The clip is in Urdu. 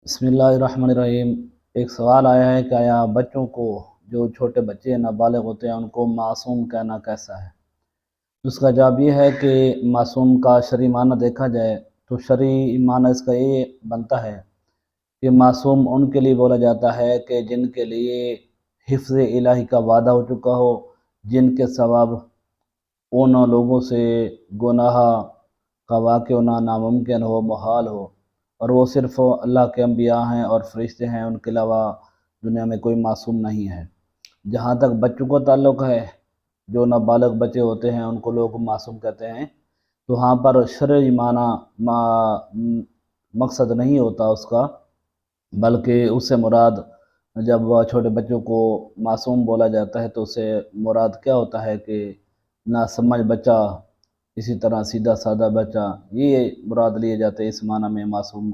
بسم اللہ الرحمن الرحیم۔ ایک سوال آیا ہے کہ آیا بچوں کو، جو چھوٹے بچے ہیں نابالغ ہوتے ہیں، ان کو معصوم کہنا کیسا ہے؟ اس کا جواب یہ ہے کہ معصوم کا شرعی معنی دیکھا جائے تو شرعی معنی اس کا یہ بنتا ہے کہ معصوم ان کے لیے بولا جاتا ہے کہ جن کے لیے حفظ الہی کا وعدہ ہو چکا ہو، جن کے سبب ان لوگوں سے گناہ کا واقع ہونا ناممکن ہو، محال ہو، اور وہ صرف اللہ کے انبیاء ہیں اور فرشتے ہیں، ان کے علاوہ دنیا میں کوئی معصوم نہیں ہے۔ جہاں تک بچوں کا تعلق ہے، جو نابالغ بچے ہوتے ہیں ان کو لوگ معصوم کہتے ہیں، تو وہاں پر شرعی معنی مقصد نہیں ہوتا اس کا، بلکہ اس سے مراد جب چھوٹے بچوں کو معصوم بولا جاتا ہے تو اس سے مراد کیا ہوتا ہے کہ ناسمجھ بچہ، اسی طرح سیدھا سادہ بچہ، یہ مراد لیے جاتے ہیں اس معنی میں معصوم